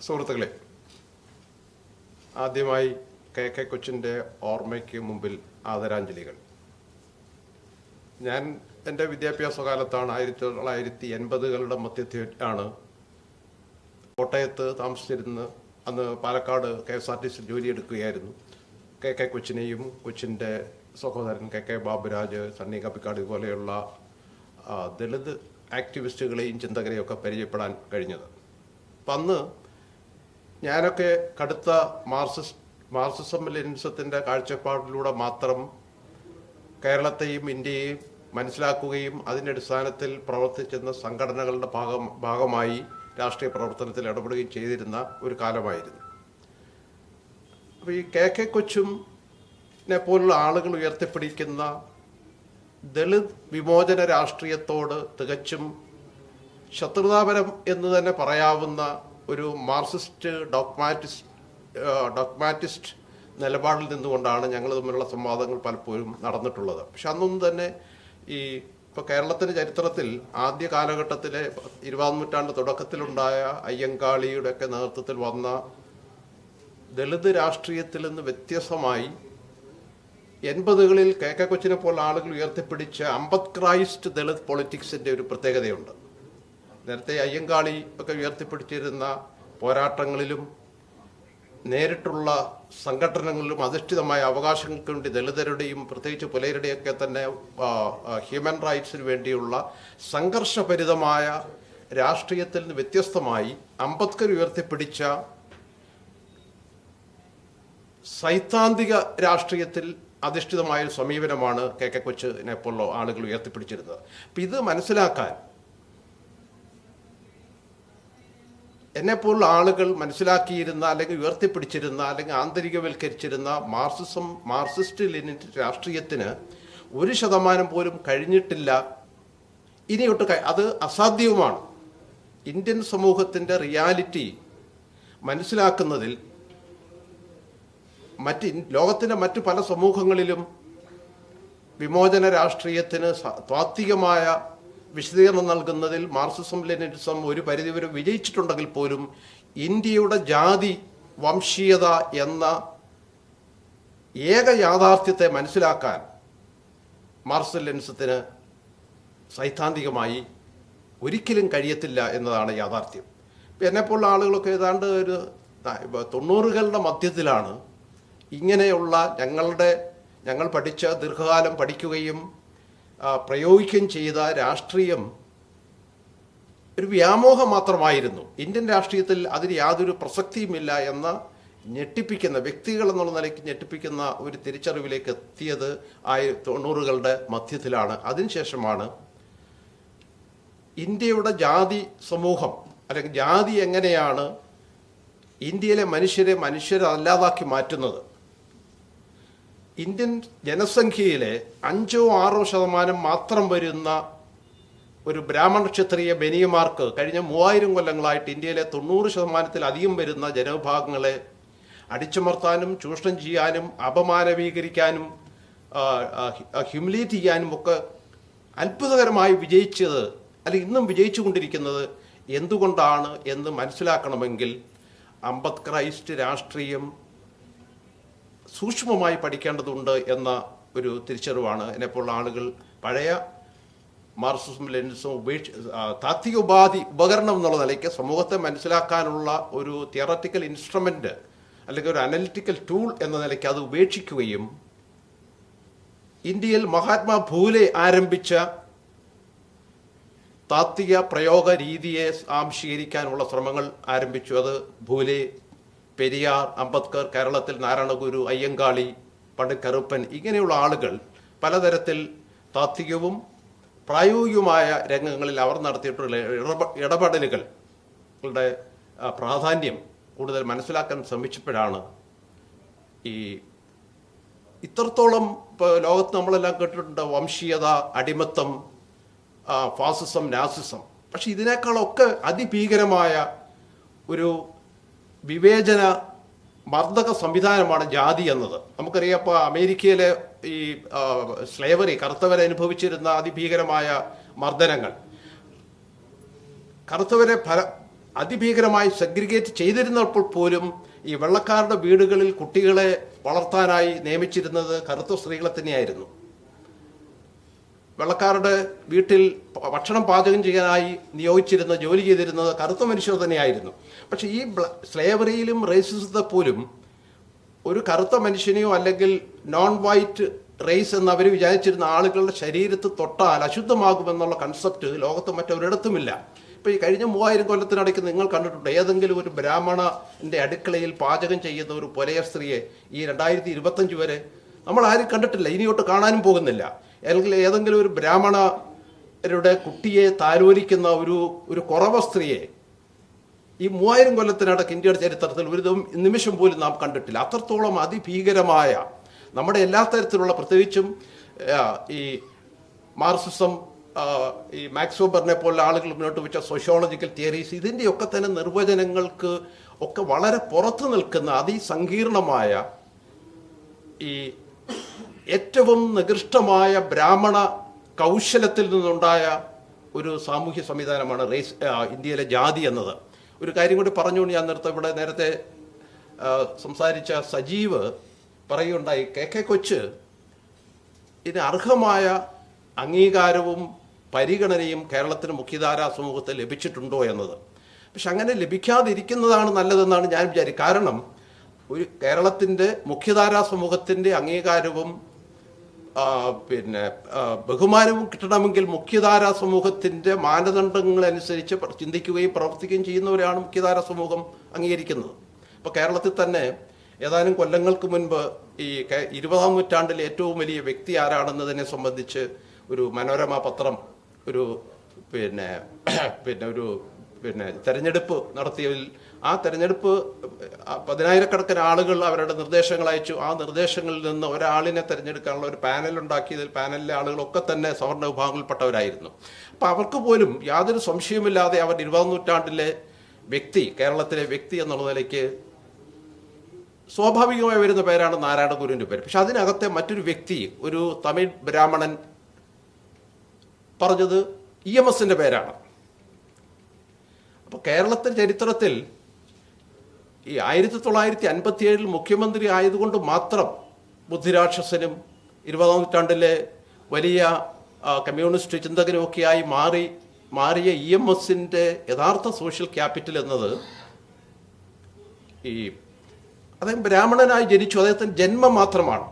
സുഹൃത്തുക്കളെ, ആദ്യമായി കെ കൊച്ചിൻ്റെ ഓർമ്മയ്ക്ക് മുമ്പിൽ ആദരാഞ്ജലികൾ. ഞാൻ എൻ്റെ വിദ്യാഭ്യാസ കാലത്താണ് 1980കളുടെ മധ്യത്തിൽ ആണ് കോട്ടയത്ത് താമസിച്ചിരുന്ന് അന്ന് പാലക്കാട് KSRTC ജോലിയെടുക്കുകയായിരുന്നു. കെ കൊച്ചിനെയും കൊച്ചിൻ്റെ സഹോദരൻ കെ ബാബുരാജ്, സണ്ണി കപ്പിക്കാട് പോലെയുള്ള ദളിത് ആക്ടിവിസ്റ്റുകളെയും ചിന്തകരെയും ഒക്കെ പരിചയപ്പെടാൻ കഴിഞ്ഞത്. അപ്പം അന്ന് ഞാനൊക്കെ കടുത്ത മാർക്സിസം ലെനിനിസത്തിൻ്റെ കാഴ്ചപ്പാടിലൂടെ മാത്രം കേരളത്തെയും ഇന്ത്യയെയും മനസ്സിലാക്കുകയും അതിൻ്റെ അടിസ്ഥാനത്തിൽ പ്രവർത്തിച്ചിരുന്ന സംഘടനകളുടെ ഭാഗമായി രാഷ്ട്രീയ പ്രവർത്തനത്തിൽ ഇടപെടുകയും ചെയ്തിരുന്ന ഒരു കാലമായിരുന്നു. അപ്പോൾ ഈ കെ കൊച്ചുനെ പോലുള്ള ആളുകൾ ഉയർത്തിപ്പിടിക്കുന്ന ദളിത് വിമോചന രാഷ്ട്രീയത്തോട് തികച്ചും ശത്രുതാപരം എന്ന് തന്നെ പറയാവുന്ന ഒരു മാർക്സിസ്റ്റ് ഡോഗ്മാറ്റിസ്റ്റ് നിലപാടിൽ നിന്നുകൊണ്ടാണ് ഞങ്ങൾ തമ്മിലുള്ള സംവാദങ്ങൾ പലപ്പോഴും നടന്നിട്ടുള്ളത്. പക്ഷെ അന്നൊന്നും തന്നെ ഇപ്പോൾ കേരളത്തിൻ്റെ ചരിത്രത്തിൽ ആദ്യ കാലഘട്ടത്തിലെ 20ാം നൂറ്റാണ്ട് തുടക്കത്തിലുണ്ടായ അയ്യങ്കാളിയുടെ ഒക്കെ നേതൃത്വത്തിൽ വന്ന ദളിത് രാഷ്ട്രീയത്തിൽ നിന്ന് വ്യത്യസ്തമായി 80കളിൽ കെ കൊച്ചിനെ പോലെ ആളുകൾ ഉയർത്തിപ്പിടിച്ച അംബേദ്കറൈസ്ഡ് ദളിത് പൊളിറ്റിക്സിൻ്റെ ഒരു പ്രത്യേകതയുണ്ട്. നേരത്തെ അയ്യങ്കാളി ഒക്കെ ഉയർത്തിപ്പിടിച്ചിരുന്ന പോരാട്ടങ്ങളിലും നേരിട്ടുള്ള സംഘടനകളിലും അധിഷ്ഠിതമായ അവകാശങ്ങൾക്ക് വേണ്ടി ദളിതരുടെയും പ്രത്യേകിച്ച് പുലയരുടെയൊക്കെ തന്നെ ഹ്യൂമൻ റൈറ്റ്സിന് വേണ്ടിയുള്ള സംഘർഷഭരിതമായ രാഷ്ട്രീയത്തിൽ നിന്ന് വ്യത്യസ്തമായി അംബേദ്കർ ഉയർത്തിപ്പിടിച്ച സൈദ്ധാന്തിക രാഷ്ട്രീയത്തിൽ അധിഷ്ഠിതമായ ഒരു സമീപനമാണ് കെ കൊച്ചിനെ പോലുള്ള ആളുകൾ ഉയർത്തിപ്പിടിച്ചിരുന്നത്. അപ്പം ഇത് മനസ്സിലാക്കാൻ എന്നെപ്പോലുള്ള ആളുകൾ മനസ്സിലാക്കിയിരുന്ന അല്ലെങ്കിൽ ഉയർത്തിപ്പിടിച്ചിരുന്ന അല്ലെങ്കിൽ ആന്തരികവൽക്കരിച്ചിരുന്ന മാർക്സിസ്റ്റ് ലെനിൻ രാഷ്ട്രീയത്തിന് 1% പോലും കഴിഞ്ഞിട്ടില്ല. ഇനിയൊട്ട് അത് അസാധ്യവുമാണ്. ഇന്ത്യൻ സമൂഹത്തിൻ്റെ റിയാലിറ്റി മനസ്സിലാക്കുന്നതിൽ ലോകത്തിൻ്റെ മറ്റു പല സമൂഹങ്ങളിലും വിമോചന രാഷ്ട്രീയത്തിന് താത്വികമായ വിശദീകരണം നൽകുന്നതിൽ മാർക്സിസം ലെനിനിസം ഒരു പരിധിവരെ വിജയിച്ചിട്ടുണ്ടെങ്കിൽ പോലും ഇന്ത്യയുടെ ജാതി വംശീയത എന്ന ഏക യാഥാർത്ഥ്യത്തെ മനസ്സിലാക്കാൻ മാർക്സിസം ലെനിനിസത്തിന് സൈദ്ധാന്തികമായി ഒരിക്കലും കഴിയത്തില്ല എന്നതാണ് യാഥാർത്ഥ്യം. എന്നെപ്പോലുള്ള ആളുകളൊക്കെ ഏതാണ്ട് ഒരു 90കളുടെ മധ്യത്തിലാണ് ഇങ്ങനെയുള്ള ഞങ്ങൾ പഠിച്ച ദീർഘകാലം പഠിക്കുകയും പ്രയോഗിക്കുകയും ചെയ്ത രാഷ്ട്രീയം ഒരു വ്യാമോഹം മാത്രമായിരുന്നു. ഇന്ത്യൻ രാഷ്ട്രീയത്തിൽ അതിന് യാതൊരു പ്രസക്തിയുമില്ല എന്ന ഞെട്ടിപ്പിക്കുന്ന വ്യക്തികൾ എന്നുള്ള നിലയ്ക്ക് ഞെട്ടിപ്പിക്കുന്ന ഒരു തിരിച്ചറിവിലേക്ക് എത്തിയത് 90കളുടെ മധ്യത്തിലാണ്. അതിനുശേഷമാണ് ഇന്ത്യയുടെ ജാതി സമൂഹം അല്ലെങ്കിൽ ജാതി എങ്ങനെയാണ് ഇന്ത്യയിലെ മനുഷ്യരല്ലാതാക്കി മാറ്റുന്നത്. ഇന്ത്യൻ ജനസംഖ്യയിലെ 5-6% മാത്രം വരുന്ന ഒരു ബ്രാഹ്മണ ക്ഷത്രിയ ബനിയമാർക്ക് കഴിഞ്ഞ 3000 കൊല്ലങ്ങളായിട്ട് ഇന്ത്യയിലെ 90%-ലധികം വരുന്ന ജനവിഭാഗങ്ങളെ അടിച്ചമർത്താനും ചൂഷണം ചെയ്യാനും അപമാനവീകരിക്കാനും ഹ്യൂമിലിയേറ്റ് ചെയ്യാനും ഒക്കെ അത്ഭുതകരമായി വിജയിച്ചത് അല്ലെങ്കിൽ ഇന്നും വിജയിച്ചു കൊണ്ടിരിക്കുന്നത് എന്തുകൊണ്ടാണ് എന്ന് മനസ്സിലാക്കണമെങ്കിൽ അംബേദ്കറൈസ്ഡ് രാഷ്ട്രീയം സൂക്ഷ്മമായി പഠിക്കേണ്ടതുണ്ട് എന്ന ഒരു തിരിച്ചറിവാണ് എന്നെപ്പോലുള്ള ആളുകൾ പഴയ മാർക്സിസം ലെനിനിസം താത്വിക ഉപകരണം എന്നുള്ള നിലയ്ക്ക് സമൂഹത്തെ മനസ്സിലാക്കാനുള്ള ഒരു തിയററ്റിക്കൽ ഇൻസ്ട്രുമെൻ്റ് അല്ലെങ്കിൽ ഒരു അനലിറ്റിക്കൽ ടൂൾ എന്ന നിലയ്ക്ക് അത് ഉപേക്ഷിക്കുകയും ഇന്ത്യയിൽ മഹാത്മാ ഫൂലെ ആരംഭിച്ച താത്വിക പ്രയോഗ രീതിയെ ആംശീകരിക്കാനുള്ള ശ്രമങ്ങൾ ആരംഭിച്ചു. അത് ഫൂലെ, പെരിയാർ, അംബേദ്കർ, കേരളത്തിൽ നാരായണഗുരു, അയ്യങ്കാളി, പണ്ഡിറ്റ് കറുപ്പൻ ഇങ്ങനെയുള്ള ആളുകൾ പലതരത്തിൽ താത്വികവും പ്രായോഗികവുമായ രംഗങ്ങളിൽ അവർ നടത്തിയിട്ടുള്ള ഇടപെടലുകളുടെ പ്രാധാന്യം കൂടുതൽ മനസ്സിലാക്കാൻ ശ്രമിച്ചപ്പോഴാണ് ഇത്രത്തോളം ഇപ്പോൾ ലോകത്ത് നമ്മളെല്ലാം കേട്ടിട്ടുണ്ട് വംശീയത, അടിമത്തം, ഫാസിസം, നാസിസം. പക്ഷെ ഇതിനേക്കാളൊക്കെ അതിഭീകരമായ ഒരു വിവേചന മർദ്ദക സംവിധാനമാണ് ജാതി എന്നത്. നമുക്കറിയാം, ഇപ്പോൾ അമേരിക്കയിലെ ഈ സ്ലേവറി കറുത്തവരെ അനുഭവിച്ചിരുന്ന അതിഭീകരമായ മർദ്ദനങ്ങൾ, കറുത്തവരെ അതിഭീകരമായി സെഗ്രിഗേറ്റ് ചെയ്തിരുന്നപ്പോൾ പോലും ഈ വെള്ളക്കാരുടെ വീടുകളിൽ കുട്ടികളെ വളർത്താനായി നിയമിച്ചിരുന്നത് കറുത്ത സ്ത്രീകളെ തന്നെയായിരുന്നു. വെള്ളക്കാരുടെ വീട്ടിൽ ഭക്ഷണം പാചകം ചെയ്യാനായി നിയോഗിച്ചിരുന്ന ജോലി ചെയ്തിരുന്നത് കറുത്ത മനുഷ്യർ തന്നെയായിരുന്നു. പക്ഷേ ഈ സ്ലേവറിയിലും റേസിസത്തെ പോലും ഒരു കറുത്ത മനുഷ്യനെയോ അല്ലെങ്കിൽ നോൺ വൈറ്റ് റേസ് എന്ന് അവർ വിചാരിച്ചിരുന്ന ആളുകളുടെ ശരീരത്ത് തൊട്ടാൽ അശുദ്ധമാകുമെന്നുള്ള കൺസെപ്റ്റ് ലോകത്ത് മറ്റൊരിടത്തുമില്ല. ഇപ്പോൾ ഈ കഴിഞ്ഞ 3000 കൊല്ലത്തിനിടയ്ക്ക് നിങ്ങൾ കണ്ടിട്ടുണ്ട് ഏതെങ്കിലും ഒരു ബ്രാഹ്മണൻ്റെ അടുക്കളയിൽ പാചകം ചെയ്യുന്ന ഒരു പുലയ സ്ത്രീയെ ഈ 2025 വരെ നമ്മൾ ആരും കണ്ടിട്ടില്ല, ഇനിയോട്ട് കാണാനും പോകുന്നില്ല. അല്ലെങ്കിൽ ഏതെങ്കിലും ഒരു ബ്രാഹ്മണരുടെ കുട്ടിയെ താലോലിക്കുന്ന ഒരു കുറവ സ്ത്രീയെ ഈ 3000 കൊല്ലത്തിനടക്ക് ഇന്ത്യയുടെ ചരിത്രത്തിൽ ഒരു നിമിഷം പോലും നാം കണ്ടിട്ടില്ല. അത്രത്തോളം അതിഭീകരമായ നമ്മുടെ എല്ലാ തരത്തിലുള്ള, പ്രത്യേകിച്ചും ഈ മാർക്സിസം, ഈ മാക്സ് വെബറിനെ പോലുള്ള ആളുകൾ മുന്നോട്ട് വെച്ച സോഷ്യോളജിക്കൽ തിയറീസ്, ഇതിൻ്റെയൊക്കെ തന്നെ നിർവചനങ്ങൾക്ക് ഒക്കെ വളരെ പുറത്തു നിൽക്കുന്ന അതിസങ്കീർണമായ ഈ ഏറ്റവും നികൃഷ്ടമായ ബ്രാഹ്മണ കൗശലത്തിൽ നിന്നുണ്ടായ ഒരു സാമൂഹ്യ സംവിധാനമാണ് ഇന്ത്യയിലെ ജാതി എന്നത്. ഒരു കാര്യം കൂടി പറഞ്ഞുകൊണ്ട് ഞാൻ നിർത്താം. ഇവിടെ നേരത്തെ സംസാരിച്ച സജീവ് പറയുകയുണ്ടായി, KK കൊച്ച് ഇതിന് അർഹമായ അംഗീകാരവും പരിഗണനയും കേരളത്തിന് മുഖ്യധാരാ സമൂഹത്തിൽ ലഭിച്ചിട്ടുണ്ടോ എന്നത്. പക്ഷെ അങ്ങനെ ലഭിക്കാതിരിക്കുന്നതാണ് നല്ലതെന്നാണ് ഞാൻ വിചാരിക്കുന്നത്. കാരണം ഒരു കേരളത്തിൻ്റെ മുഖ്യധാരാ സമൂഹത്തിൻ്റെ അംഗീകാരവും ബഹുമാനവും കിട്ടണമെങ്കിൽ മുഖ്യധാരാ സമൂഹത്തിൻ്റെ മാനദണ്ഡങ്ങളനുസരിച്ച് ചിന്തിക്കുകയും പ്രവർത്തിക്കുകയും ചെയ്യുന്നവരാണ് മുഖ്യധാരാ സമൂഹം അംഗീകരിക്കുന്നത്. ഇപ്പോൾ കേരളത്തിൽ തന്നെ ഏതാനും കൊല്ലങ്ങൾക്ക് മുൻപ് ഈ 20-ാം നൂറ്റാണ്ടിലെ ഏറ്റവും വലിയ വ്യക്തി ആരാണെന്നതിനെ സംബന്ധിച്ച് ഒരു മനോരമ പത്രം ഒരു തെരഞ്ഞെടുപ്പ് നടത്തിയതിൽ ആ തെരഞ്ഞെടുപ്പ് 10,000-കണക്കിന് ആളുകൾ അവരുടെ നിർദ്ദേശങ്ങൾ അയച്ചു. ആ നിർദ്ദേശങ്ങളിൽ നിന്ന് ഒരാളിനെ തിരഞ്ഞെടുക്കാനുള്ള ഒരു പാനൽ ഉണ്ടാക്കിയതിൽ പാനലിലെ ആളുകളൊക്കെ തന്നെ സവർണ്ണ വിഭാഗങ്ങളിൽപ്പെട്ടവരായിരുന്നു. അപ്പം അവർക്ക് പോലും യാതൊരു സംശയമില്ലാതെ അവർ 20-ാം നൂറ്റാണ്ടിലെ വ്യക്തി, കേരളത്തിലെ വ്യക്തി എന്നുള്ള നിലയ്ക്ക് സ്വാഭാവികമായി വരുന്ന പേരാണ് നാരായണ ഗുരുവിൻ്റെ പേര്. പക്ഷെ അതിനകത്തെ മറ്റൊരു വ്യക്തി, ഒരു തമിഴ് ബ്രാഹ്മണൻ പറഞ്ഞത് EMSൻ്റെ പേരാണ്. അപ്പോൾ കേരളത്തിൻ്റെ ചരിത്രത്തിൽ ഈ 1957 മുഖ്യമന്ത്രി ആയതുകൊണ്ട് മാത്രം ബുദ്ധിരാക്ഷസനും 20-ാം നൂറ്റാണ്ടിലെ വലിയ കമ്മ്യൂണിസ്റ്റ് ചിന്തകനുമൊക്കെയായി മാറിയ EMSൻ്റെ യഥാർത്ഥ സോഷ്യൽ ക്യാപിറ്റൽ എന്നത് ഈ അദ്ദേഹം ബ്രാഹ്മണനായി ജനിച്ചു, അദ്ദേഹത്തിൻ്റെ ജന്മം മാത്രമാണ്.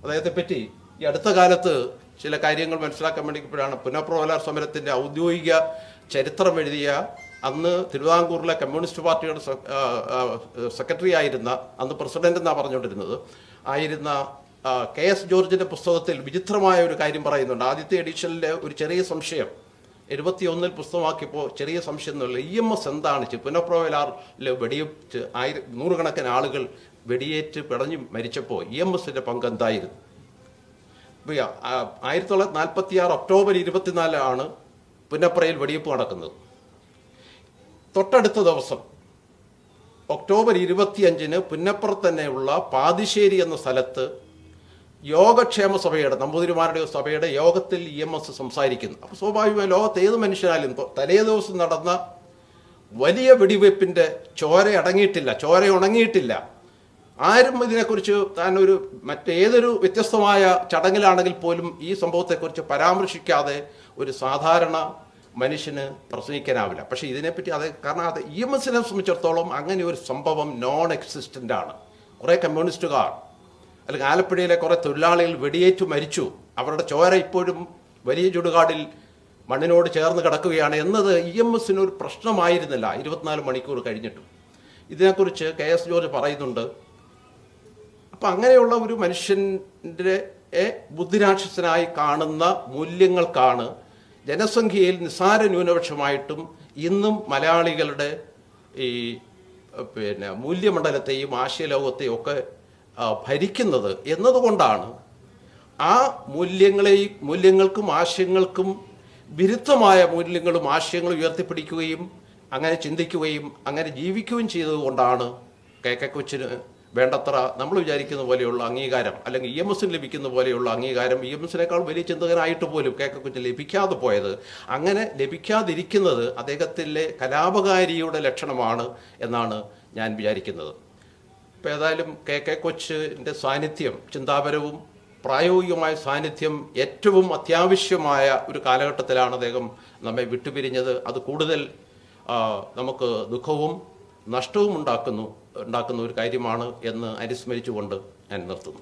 അദ്ദേഹത്തെ പറ്റി ഈ അടുത്ത കാലത്ത് ചില കാര്യങ്ങൾ മനസ്സിലാക്കാൻ വേണ്ടിയപ്പോഴാണ് പുനഃപ്രവലാർ സമരത്തിൻ്റെ ഔദ്യോഗിക ചരിത്രം എഴുതിയ, അന്ന് തിരുവിതാംകൂറിലെ കമ്മ്യൂണിസ്റ്റ് പാർട്ടിയുടെ സെക്രട്ടറി ആയിരുന്ന, അന്ന് പ്രസിഡന്റ് എന്നാണ് പറഞ്ഞുകൊണ്ടിരുന്നത്, ആയിരുന്ന KS ജോർജിൻ്റെ പുസ്തകത്തിൽ വിചിത്രമായ ഒരു കാര്യം പറയുന്നുണ്ട്. ആദ്യത്തെ എഡിഷനിലെ ഒരു ചെറിയ സംശയം 71 പുസ്തകമാക്കിയപ്പോൾ ചെറിയ സംശയം എന്നുള്ള EMS എന്താണ്, പുനഃപ്രവലാറിൽ വെടിയേറ്റ് 100-കണക്കിന് ആളുകൾ വെടിയേറ്റ് പിടഞ്ഞു മരിച്ചപ്പോൾ EMSൻ്റെ പങ്ക് എന്തായിരുന്നു? 1946 ഒക്ടോബർ 24 പുന്നപ്രയിൽ വെടിവെപ്പ് നടക്കുന്നത്. തൊട്ടടുത്ത ദിവസം ഒക്ടോബർ 25 പുന്നപ്ര തന്നെയുള്ള പാതിശ്ശേരി എന്ന സ്ഥലത്ത് യോഗക്ഷേമ സഭയുടെ, നമ്പൂതിരിമാരുടെ സഭയുടെ യോഗത്തിൽ EMS സംസാരിക്കുന്നു. അപ്പോൾ സ്വാഭാവികമായി ലോകത്ത് ഏത് മനുഷ്യനാലും തലേ ദിവസം നടന്ന വലിയ വെടിവെപ്പിൻ്റെ ചോര അടങ്ങിയിട്ടില്ല, ചോര ഉണങ്ങിയിട്ടില്ല. ആരും ഇതിനെക്കുറിച്ച് താനൊരു മറ്റേതൊരു വ്യത്യസ്തമായ ചടങ്ങിലാണെങ്കിൽ പോലും ഈ സംഭവത്തെക്കുറിച്ച് പരാമർശിക്കാതെ ഒരു സാധാരണ മനുഷ്യന് പ്രസംഗിക്കാനാവില്ല. പക്ഷേ ഇതിനെപ്പറ്റി കാരണം EMSനെ സംബന്ധിച്ചിടത്തോളം അങ്ങനെ ഒരു സംഭവം നോൺ എക്സിസ്റ്റൻ്റ് ആണ്. കുറേ കമ്മ്യൂണിസ്റ്റുകാർ അല്ലെങ്കിൽ ആലപ്പുഴയിലെ കുറേ തൊഴിലാളികൾ വെടിയേറ്റു മരിച്ചു, അവരുടെ ചോര ഇപ്പോഴും വലിയ ചുടുകാടിൽ മണ്ണിനോട് ചേർന്ന് കിടക്കുകയാണ് എന്നത് EMSന് ഒരു പ്രശ്നമായിരുന്നില്ല 24 മണിക്കൂർ കഴിഞ്ഞിട്ടും. ഇതിനെക്കുറിച്ച് KS ജോർജ് പറയുന്നുണ്ട്. അപ്പം അങ്ങനെയുള്ള ഒരു മനുഷ്യൻ്റെ ബുദ്ധിരാക്ഷസനായി കാണുന്ന മൂല്യങ്ങൾക്കാണ് ജനസംഖ്യയിൽ നിസ്സാര ന്യൂനപക്ഷമായിട്ടും ഇന്നും മലയാളികളുടെ ഈ മൂല്യമണ്ഡലത്തെയും ആശയലോകത്തെയും ഒക്കെ ഭരിക്കുന്നത് എന്നതുകൊണ്ടാണ് ആ മൂല്യങ്ങൾക്കും ആശയങ്ങൾക്കും വിരുദ്ധമായ മൂല്യങ്ങളും ആശയങ്ങളും ഉയർത്തിപ്പിടിക്കുകയും അങ്ങനെ ചിന്തിക്കുകയും അങ്ങനെ ജീവിക്കുകയും ചെയ്തതുകൊണ്ടാണ് KK കൊച്ചിന് വേണ്ടത്ര നമ്മൾ വിചാരിക്കുന്ന പോലെയുള്ള അംഗീകാരം അല്ലെങ്കിൽ EMSന് ലഭിക്കുന്ന പോലെയുള്ള അംഗീകാരം EMSനേക്കാൾ വലിയ ചിന്തകനായിട്ട് പോലും KK കുഞ്ഞിന് ലഭിക്കാതെ പോയത്, അങ്ങനെ ലഭിക്കാതിരിക്കുന്നത് അദ്ദേഹത്തിലെ കലാപകാരിയുടെ ലക്ഷണമാണ് എന്നാണ് ഞാൻ വിചാരിക്കുന്നത്. ഇപ്പോൾ ഏതായാലും KK കൊച്ചിൻ്റെ സാന്നിധ്യം, ചിന്താപരവും പ്രായോഗികമായ സാന്നിധ്യം ഏറ്റവും അത്യാവശ്യമായ ഒരു കാലഘട്ടത്തിലാണ് അദ്ദേഹം നമ്മെ വിട്ടുപിരിഞ്ഞത്. അത് കൂടുതൽ നമുക്ക് ദുഃഖവും നഷ്ടവും ഉണ്ടാക്കുന്ന ഒരു കാര്യമാണ് എന്ന് അനുസ്മരിച്ചുകൊണ്ട് ഞാൻ നിർത്തുന്നു.